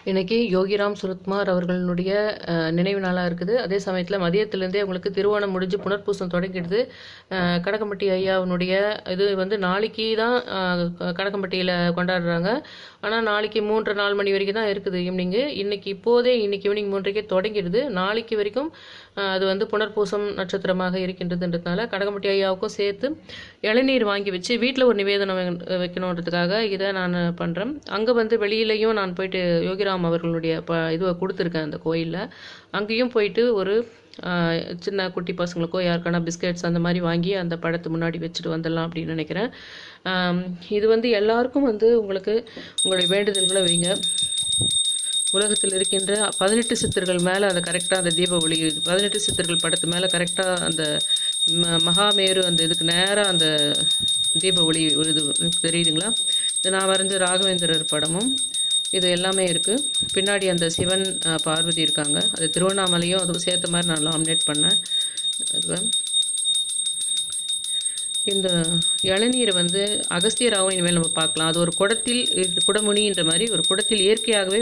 இன்னைக்கு யோகிராம் சுரத்குமார் அவர்களுடைய நினைவு நாளாக இருக்குது. அதே சமயத்தில் மதியத்திலேருந்தே உங்களுக்கு திருவோணம் முடிஞ்சு புனர்பூசம் தொடங்கிடுது. கடக்கம்பட்டி ஐயாவுடைய இது வந்து நாளைக்கு தான் கடக்கம்பட்டியில் கொண்டாடுறாங்க. ஆனால் நாளைக்கு 3:30 மணி வரைக்கும் தான் இருக்குது ஈவினிங்கு. இன்னைக்கு ஈவினிங் 3:30க்கே தொடங்கிடுது. நாளைக்கு வரைக்கும் அது வந்து புனர்பூசம் நட்சத்திரமாக இருக்கின்றதுன்றதுனால கடக்கம்பட்டி ஐயாவுக்கும் சேர்த்து இளநீர் வாங்கி வச்சு வீட்டில் ஒரு நிவேதனம் வைக்கணுன்றதுக்காக இதை நான் பண்ணுறேன். அங்கே வந்து வெளியிலையும் நான் போயிட்டு யோகிராம் அவர்களுடைய இதுவை கொடுத்துருக்கேன் அந்த கோயிலில். அங்கேயும் போயிட்டு ஒரு சின்ன குட்டி பசங்களுக்கோ யாருக்கான பிஸ்கெட்ஸ் அந்த மாதிரி வாங்கி அந்த படத்து முன்னாடி வச்சுட்டு வந்துடலாம் அப்படின்னு நினைக்கிறேன். இது வந்து எல்லாருக்கும் வந்து உங்களுடைய வேண்டுதல்களை வைங்க. உலகத்தில் இருக்கின்ற 18 சித்தர்கள் மேலே அந்த கரெக்டாக அந்த தீப ஒளி 18 சித்தர்கள் படத்து மேலே கரெக்டாக அந்த மகாமேரு அந்த இதுக்கு நேராக அந்த தீப ஒளி இது தெரியுதுங்களா? இது நான் வரைஞ்ச ராகவேந்திரர் படமும் இது எல்லாமே இருக்குது. பின்னாடி அந்த சிவன் பார்வதி இருக்காங்க. அது திருவண்ணாமலையும் அதுவும் சேர்த்த மாதிரி நான் லாமினேட் பண்ணேன். இந்த இளநீரை வந்து அகஸ்தியராகவும் இனிமேல் நம்ம பார்க்கலாம். அது ஒரு குடத்தில் குடமுனின்ற மாதிரி ஒரு குடத்தில் இயற்கையாகவே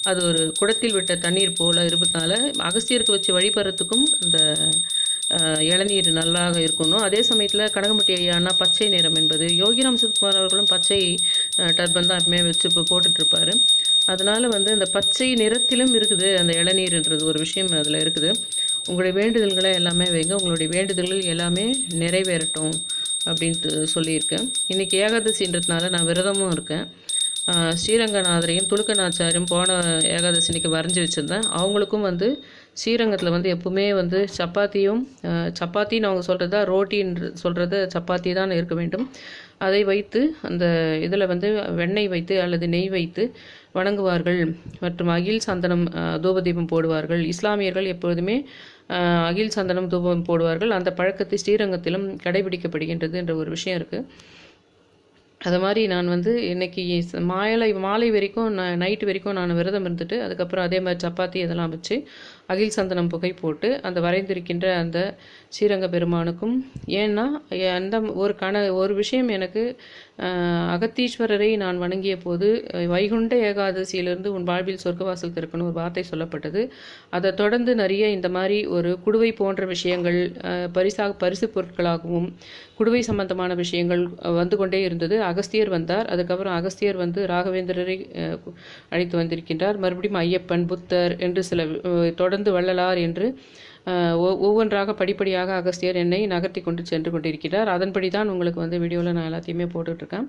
அது ஒரு குடத்தில் விட்ட தண்ணீர் போல் இருப்பதுனால அகஸ்தியருக்கு வச்சு வழிபடுறதுக்கும் அந்த இளநீர் நல்லாக இருக்கணும். அதே சமயத்தில் கடகம்பட்டி ஐயானா பச்சை நிறம் என்பது யோகிராம் சுரத்குமார் அவர்களும் பச்சை டர்பன் தான் எப்பவுமே வச்சு இப்போ போட்டுட்ருப்பார். அதனால் வந்து அந்த பச்சை நிறத்திலும் இருக்குது அந்த இளநீர்ன்றது ஒரு விஷயம் அதில் இருக்குது. உங்களுடைய வேண்டுதல்களை எல்லாமே வைங்க. உங்களுடைய வேண்டுதல்கள் எல்லாமே நிறைவேறட்டும் அப்படின்ட்டு சொல்லியிருக்கேன். இன்றைக்கி ஏகாதசின்றதுனால நான் விரதமும் இருக்கேன். ஸ்ரீரங்கநாதரையும் துலுக்கநாச்சாரியும் போன ஏகாதசி இன்றைக்கி வரைஞ்சி வச்சுருந்தேன். அவங்களுக்கும் வந்து ஸ்ரீரங்கத்தில் வந்து எப்பவுமே வந்து சப்பாத்தின்னு அவங்க சொல்கிறதா ரோட்டின்னு சொல்கிறது சப்பாத்தி தான் இருக்க வேண்டும். அதை வைத்து அந்த இதில் வந்து வெண்ணெய் வைத்து அல்லது நெய் வைத்து வணங்குவார்கள். மற்றும் அகில் சந்தனம் தூபதீபம் போடுவார்கள். இஸ்லாமியர்கள் எப்பொழுதுமே அகில் சந்தனம் தூபம் போடுவார்கள். அந்த பழக்கத்தை ஸ்ரீரங்கத்திலும் கடைபிடிக்கப்படுகின்றது என்ற ஒரு விஷயம் இருக்குது. அது மாதிரி நான் வந்து இன்றைக்கி மாலை வரைக்கும் நைட்டு வரைக்கும் நான் விரதம் இருந்துட்டு அதுக்கப்புறம் அதே மாதிரி சப்பாத்தி இதெல்லாம் வச்சு அகில் சந்தனம் புகை போட்டு அந்த வரைந்திருக்கின்ற அந்த ஸ்ரீரங்க பெருமானுக்கும் ஏன்னா அந்த ஒரு விஷயம் எனக்கு அகத்தீஸ்வரரை நான் வணங்கிய போது வைகுண்ட ஏகாதசியிலிருந்து உன் வாழ்வில் சொர்க்கவாசல் திறக்கணும் ஒரு வார்த்தை சொல்லப்பட்டது. அதை தொடர்ந்து நிறைய இந்த மாதிரி ஒரு குடுவை போன்ற விஷயங்கள் பரிசு பொருட்களாகவும் குடுவை சம்பந்தமான விஷயங்கள் வந்து கொண்டே இருந்தது. அகஸ்தியர் வந்தார். அதுக்கப்புறம் அகஸ்தியர் வந்து ராகவேந்திரரை அழைத்து வந்திருக்கின்றார். மறுபடியும் ஐயப்பன் புத்தர் என்று சில தொடர்ந்து வள்ளலார் என்று ஒவ்வொன்றாக படிப்படியாக அகஸ்தியர் என்னை நகர்த்தி கொண்டு சென்று கொண்டிருக்கிறார். அதன்படி தான் உங்களுக்கு வந்து வீடியோவில் நான் எல்லாத்தையுமே போட்டுட்ருக்கேன்.